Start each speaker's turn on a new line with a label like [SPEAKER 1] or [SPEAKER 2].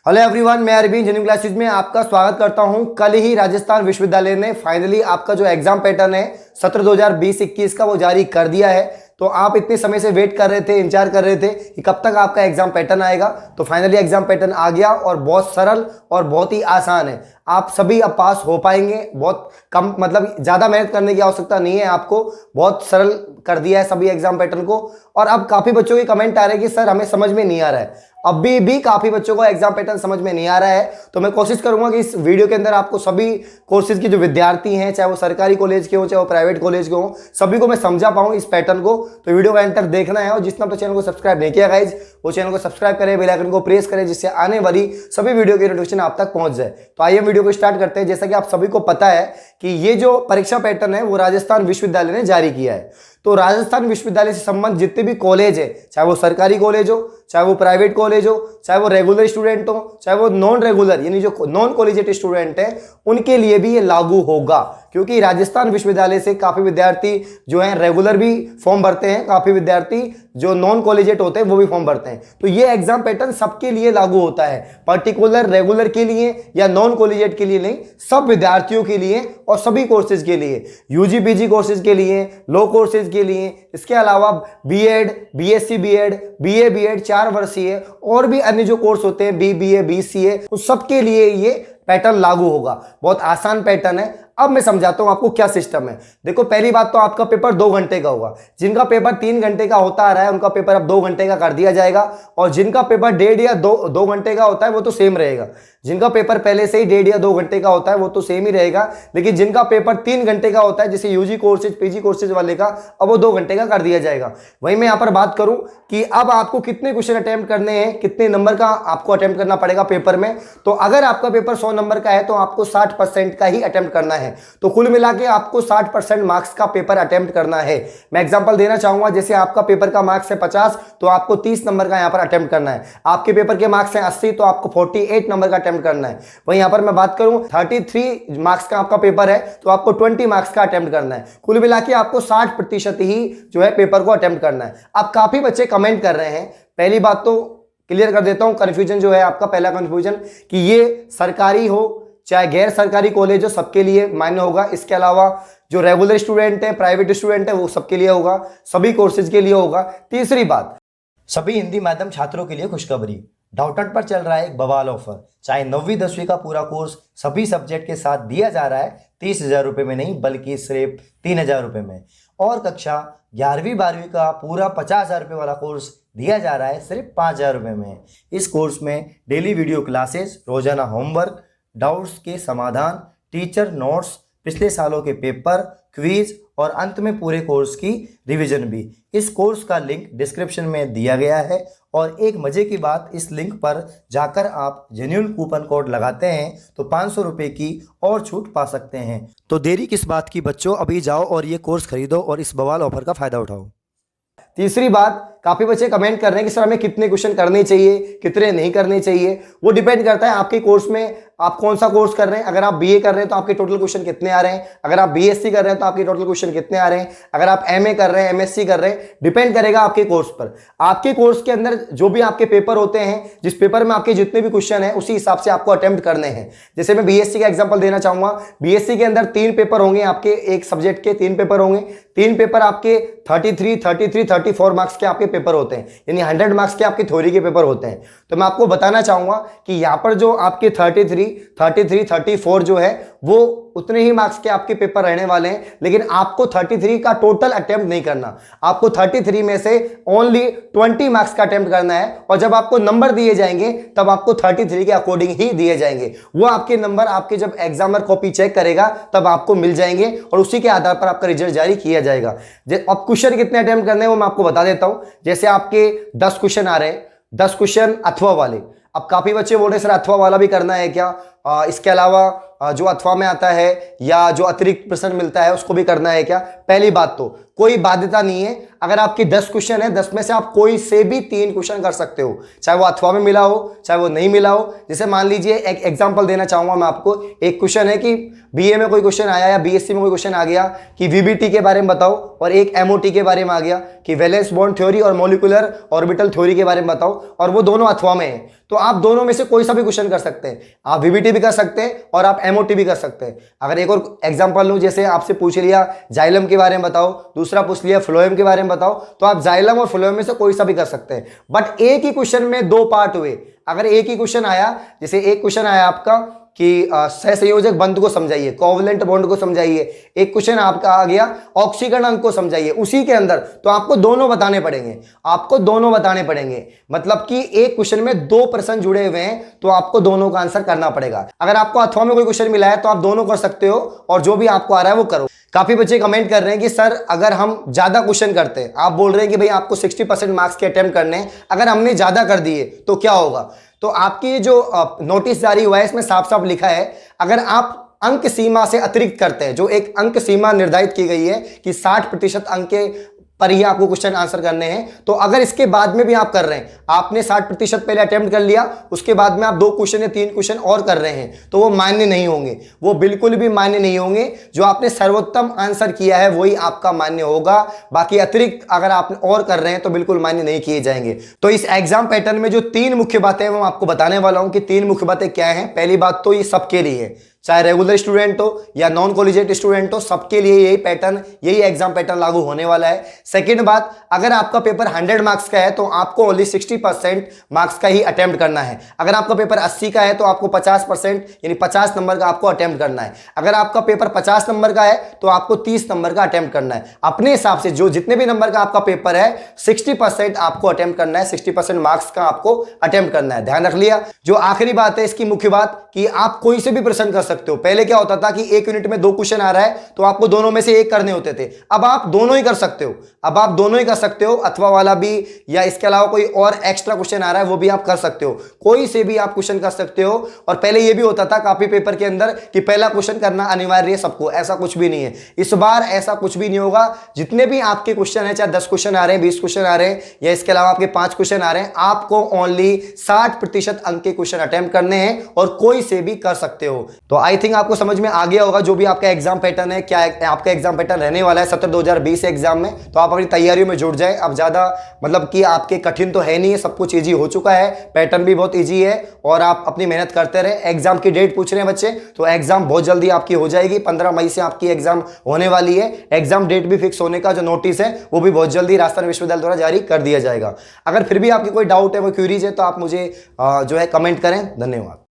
[SPEAKER 1] Hello everyone, मैं Arvind genuine classes में आपका स्वागत करता हूं। कल ही राजस्थान विश्वविद्यालय ने फाइनली आपका जो एग्जाम पैटर्न है सत्र 2020-21 का वो जारी कर दिया है। तो आप इतने समय से वेट कर रहे थे, इंतजार कर रहे थे कि कब तक आपका एग्जाम पैटर्न आएगा। तो फाइनली एग्जाम पैटर्न आ गया और बहुत सरल और बहुत ही आसान है। आप सभी अब पास हो पाएंगे। बहुत कम, मतलब ज़्यादा मेहनत करने की आवश्यकता नहीं है आपको। बहुत सरल कर दिया है सभी एग्जाम पैटर्न को। और अब काफ़ी बच्चों के कमेंट आ रहे हैं कि सर हमें समझ में नहीं आ रहा है। अभी भी काफ़ी बच्चों को एग्जाम पैटर्न समझ में नहीं आ रहा है। तो मैं कोशिश करूंगा कि इस वीडियो के अंदर आपको सभी कोर्सेज के जो विद्यार्थी हैं, चाहे वो सरकारी कॉलेज के हो चाहे वो प्राइवेट कॉलेज के हो, सभी को मैं समझा पाऊँ इस पैटर्न को। तो वीडियो का एंड तक देखना है। और जिसने अपने चैनल को सब्सक्राइब नहीं किया गाइज, वो चैनल को सब्सक्राइब करें, बेल आइकन को प्रेस करें, जिससे आने वाली सभी वीडियो की नोटिफिकेशन आप तक पहुंच जाए। तो आइए वीडियो को स्टार्ट करते हैं। जैसा कि आप सभी को पता है कि ये जो परीक्षा पैटर्न है वो राजस्थान विश्वविद्यालय ने जारी किया है। तो राजस्थान विश्वविद्यालय से संबंध जितने भी कॉलेज है, चाहे वो सरकारी कॉलेज हो, चाहे वो प्राइवेट कॉलेज हो, चाहे वो रेगुलर स्टूडेंट हो, चाहे वो नॉन रेगुलर यानी जो नॉन कॉलेजिएट स्टूडेंट है, उनके लिए भी ये लागू होगा। क्योंकि राजस्थान विश्वविद्यालय से काफ़ी विद्यार्थी जो हैं रेगुलर भी फॉर्म भरते हैं, काफ़ी विद्यार्थी जो नॉन कॉलेजिएट होते हैं वो भी फॉर्म भरते हैं। तो ये एग्जाम पैटर्न सबके लिए लागू होता है, पर्टिकुलर रेगुलर के लिए या नॉन कॉलेजिएट के लिए नहीं, सब विद्यार्थियों के लिए और सभी कोर्सेज के लिए, यूजी पीजी कोर्सेज के लिए, लो कोर्सेज के लिए। इसके अलावा BEd, BSc BEd, BA BEd 4 वर्षीय और भी अन्य जो कोर्स होते हैं, बीबीए, बीसीए, उन सबके लिए ये पैटर्न लागू होगा। बहुत आसान पैटर्न है। अब मैं समझाता हूं आपको क्या सिस्टम है। देखो, पहली बात तो आपका पेपर 2 घंटे का होगा। जिनका पेपर 3 घंटे का होता आ रहा है उनका पेपर अब 2 घंटे का कर दिया जाएगा। और जिनका पेपर 1.5 या 2 घंटे का होता है वो तो सेम रहेगा। जिनका पेपर पहले से ही 1.5 या 2 घंटे का होता है वो तो सेम ही रहेगा। लेकिन जिनका पेपर 3 घंटे का होता है, जैसे यूजी कोर्सेज, पीजी कोर्सेज वाले का, अब वो 2 घंटे का कर दिया जाएगा। वहीं मैं यहाँ पर बात करूं कि अब आपको कितने क्वेश्चन अटेम्प्ट करने हैं, कितने नंबर का आपको अटेम्प्ट करना पड़ेगा पेपर में। तो अगर आपका पेपर 100 नंबर का है तो आपको 60% का ही अटेम्प्ट करना है। तो कुल मिला के आपको 60% मार्क्स का पेपर अटेम्प्ट करना है। मैं एग्जांपल देना चाहूंगा, जैसे आपका पेपर का मार्क्स है 50 तो आपको 30 नंबर का यहां पर अटेम्प्ट करना है। आपके पेपर के मार्क्स हैं 80 तो आपको 48 नंबर का अटेम्प्ट करना है। वहीं यहां पर मैं बात करूं 33 मार्क्स का आपका पेपर है तो आपको 20 मार्क्स का अटेम्प्ट करना है। कुल मिला के आपको 60% ही जो है पेपर को अटेम्प्ट करना है। अब काफी बच्चे कमेंट कर रहे हैं। पहली बात तो क्लियर कर देता हूं, कंफ्यूजन जो है आपका, पहला कंफ्यूजन कि ये सरकारी हो चाहे गैर सरकारी कॉलेज हो, सबके लिए मान्य होगा। इसके अलावा जो रेगुलर स्टूडेंट है, प्राइवेट स्टूडेंट है, वो सबके लिए होगा, सभी कोर्सेज के लिए होगा। तीसरी बात, सभी हिंदी माध्यम छात्रों के लिए खुशखबरी। डाउटनेट पर चल रहा है एक बवाल ऑफर। चाहे 9वीं 10वीं का पूरा कोर्स सभी सब्जेक्ट के साथ दिया जा रहा है 30,000 रुपये में नहीं, बल्कि सिर्फ 3,000 रुपये में। और कक्षा 11वीं 12वीं का पूरा 50,000 रुपये वाला कोर्स दिया जा रहा है सिर्फ 5,000 रुपये में। इस कोर्स में डेली वीडियो क्लासेस, रोजाना होमवर्क, डाउट्स के समाधान, टीचर नोट्स, पिछले सालों के पेपर, क्विज और अंत में पूरे कोर्स की रिवीजन भी। इस कोर्स का लिंक डिस्क्रिप्शन में दिया गया है। और एक मजे की बात, इस लिंक पर जाकर आप जेन्युइन कूपन कोड लगाते हैं तो 500 रुपये की और छूट पा सकते हैं। तो देरी किस बात की बच्चों, अभी जाओ और ये कोर्स खरीदो और इस बवाल ऑफर का फायदा उठाओ। तीसरी बात, काफी बच्चे कमेंट कर रहे हैं कि सर हमें कितने क्वेश्चन करने चाहिए, कितने नहीं करने चाहिए। वो डिपेंड करता है आपके कोर्स में आप कौन सा कोर्स कर रहे हैं। अगर आप बीए कर रहे हैं तो आपके टोटल क्वेश्चन कितने आ रहे हैं, अगर आप बीएससी कर रहे हैं तो आपके टोटल क्वेश्चन कितने आ रहे हैं, अगर आप एमए कर रहे हैं, एमएससी कर रहे हैं, डिपेंड करेगा आपके कोर्स पर। आपके कोर्स के अंदर जो भी आपके पेपर होते हैं, जिस पेपर में आपके जितने भी क्वेश्चन हैं उसी हिसाब से आपको अटेम्प्ट करने हैं। जैसे मैं बीएससी का एग्जाम्पल देना चाहूंगा। बीएससी के अंदर 3 पेपर होंगे आपके, एक सब्जेक्ट के 3 पेपर होंगे। 3 पेपर आपके 34 मार्क्स के आपके पेपर होते हैं, यानी 100 मार्क्स के आपके थ्योरी के पेपर होते हैं। तो मैं आपको बताना चाहूंगा कि यहां पर जो आपके 34 जो है वो उतने ही मार्क्स के आपके पेपर रहने वाले हैं। लेकिन आपको 33 का टोटल अटेम्प्ट नहीं करना। आपको 33 में से ओनली 20 मार्क्स का अटेम्प्ट करना है। और जब आपको नंबर दिए जाएंगे तब आपको 33 के अकॉर्डिंग ही दिए जाएंगे। वो आपके नंबर आपके जब एग्जामर कॉपी चेक करेगा तब आपको मिल जाएंगे और उसी के आधार पर आपका रिजल्ट जारी किया जाएगा। अब क्वेश्चन कितने अटेम्प्ट करने हैं वो मैं आपको बता देता हूं। जैसे आपके 10 क्वेश्चन आ रहे हैं, 10 क्वेश्चन अथवा वाले। अब काफी बच्चे बोल रहे हैं सर अथवा वाला भी करना है क्या, इसके अलावा जो अथवा में आता है या जो अतिरिक्त प्रश्न मिलता है उसको भी करना है क्या। पहली बात तो कोई बाध्यता नहीं है। अगर आपकी 10 क्वेश्चन है, 10 में से आप कोई से भी 3 क्वेश्चन कर सकते हो, चाहे वो अथवा में मिला हो चाहे वो नहीं मिला हो। जैसे मान लीजिए एक एग्जांपल देना चाहूंगा मैं आपको। एक क्वेश्चन है कि बीए में कोई क्वेश्चन आया या बीएससी में कोई क्वेश्चन आ गया कि वीबीटी के बारे में बताओ, और एक एमओटी के बारे में आ गया कि वैलेंस बॉन्ड थ्योरी और मॉलिक्यूलर ऑर्बिटल थ्योरी के बारे में बताओ, और वो दोनों अथवा में है। तो आप दोनों में से कोई सा भी क्वेश्चन कर सकते हैं। आप वीबीटी भी कर सकते हैं और आप एमओटी भी कर सकते हैं। अगर एक और एग्जांपल लूं, जैसे आपसे पूछ लिया जाइलम के बारे में बताओ, दूसरा पूछ लिया फ्लोएम के बारे में बताओ, तो आप जाइलम और फ्लोएम में से कोई सा भी कर सकते हैं। बट एक ही क्वेश्चन में 2 पार्ट हुए। अगर एक ही क्वेश्चन आया, जैसे एक क्वेश्चन आया आपका कि सहसंयोजक बंध को समझाइए, कोवलेंट बॉन्ड को समझाइए, एक क्वेश्चन आपका आ गया ऑक्सीकरण अंक को समझाइए, उसी के अंदर तो आपको दोनों बताने पड़ेंगे। आपको दोनों बताने पड़ेंगे, मतलब कि एक क्वेश्चन में 2 प्रश्न जुड़े हुए हैं तो आपको दोनों का आंसर करना पड़ेगा। अगर आपको अथवा में कोई क्वेश्चन मिला है तो आप दोनों कर सकते हो, और जो भी आपको आ रहा है वो करो। काफी बच्चे कमेंट कर रहे हैं कि सर अगर हम ज्यादा क्वेश्चन करते हैं, आप बोल रहे हैं कि भाई आपको 60% मार्क्स के अटेम्प्ट करने हैं, अगर हमने ज्यादा कर दिए तो क्या होगा। तो आपकी जो नोटिस जारी हुआ है इसमें साफ साफ लिखा है, अगर आप अंक सीमा से अतिरिक्त करते हैं, जो एक अंक सीमा निर्धारित की गई है कि 60% अंक के पर ही आपको क्वेश्चन आंसर करने हैं, तो अगर इसके बाद में भी आप कर रहे हैं, आपने 60% पहले अटेम्प्ट कर लिया, उसके बाद में आप 2 क्वेश्चन या 3 क्वेश्चन और कर रहे हैं, तो वो मान्य नहीं होंगे, वो बिल्कुल भी मान्य नहीं होंगे। जो आपने सर्वोत्तम आंसर किया है वही आपका मान्य होगा, बाकी अतिरिक्त अगर आप और कर रहे हैं तो बिल्कुल मान्य नहीं किए जाएंगे। तो इस एग्जाम पैटर्न में जो 3 मुख्य बातें हैं वो आपको बताने वाला हूं कि 3 मुख्य बातें क्या हैं। पहली बात तो ये सबके लिए है, चाहे रेगुलर स्टूडेंट हो या नॉन कॉलेजिएट स्टूडेंट हो, सबके लिए यही पैटर्न, यही एग्जाम पैटर्न लागू होने वाला है। सेकंड बात, अगर आपका पेपर 100 मार्क्स का है तो आपको ओनली 60% मार्क्स का ही अटेम्प्ट करना है। अगर आपका पेपर 80 का है तो आपको 50% यानी 50 नंबर का आपको अटेम्प्ट करना है। अगर आपका पेपर 50 नंबर का है तो आपको 30 नंबर का अटेम्प्ट करना है। अपने हिसाब से जो जितने भी नंबर का आपका पेपर है 60% आपको अटेम्प्ट करना है, 60% मार्क्स का आपको अटेम्प्ट करना है, ध्यान रख लिया। जो आखिरी बात है इसकी मुख्य बात कि आप कोई से भी प्रश्न कर सकते हो। पहले क्या होता था कि एक यूनिट में 2 क्वेश्चन आ रहा है तो आपको दोनों में से एक करने होते थे, अब आप दोनों ही कर सकते हो। अब आप दोनों ही कर सकते हो, अथवा वाला भी, या इसके अलावा कोई और एक्स्ट्रा क्वेश्चन आ रहा है वो भी आप कर सकते हो। कोई से भी आप क्वेश्चन कर सकते हो। और पहले ये भी होता था कॉपी पेपर के अंदर कि पहला क्वेश्चन करना अनिवार्य है सबको, ऐसा कुछ भी नहीं है। इस बार ऐसा कुछ भी नहीं होगा। जितने भी आपके क्वेश्चन है, चाहे 10 क्वेश्चन आ रहे हैं, 20 क्वेश्चन आ रहे हैं, या इसके अलावा आपके 5 क्वेश्चन आ रहे हैं, आपको ओनली 60% अंक के क्वेश्चन अटेम्प्ट करने हैं और कोई से भी कर सकते हो। तो आई थिंक आपको समझ में आ गया होगा जो भी आपका एग्जाम पैटर्न है, क्या आपका एग्जाम पैटर्न रहने वाला है सत्र 2020 एग्जाम में। तो आप अपनी तैयारियों में जुट जाए। अब ज्यादा मतलब कि आपके कठिन तो है नहीं है, सब कुछ इजी हो चुका है, पैटर्न भी बहुत इजी है, और आप अपनी मेहनत करते रहे। एग्जाम की डेट पूछ रहे हैं बच्चे, तो एग्जाम बहुत जल्दी आपकी हो जाएगी। 15 मई से आपकी एग्जाम होने वाली है। एग्जाम डेट भी फिक्स होने का जो नोटिस है वो भी बहुत जल्दी राजस्थान विश्वविद्यालय द्वारा जारी कर दिया जाएगा। अगर फिर भी आपकी कोई डाउट है, वो क्यूरीज है, तो आप मुझे जो है कमेंट करें। धन्यवाद।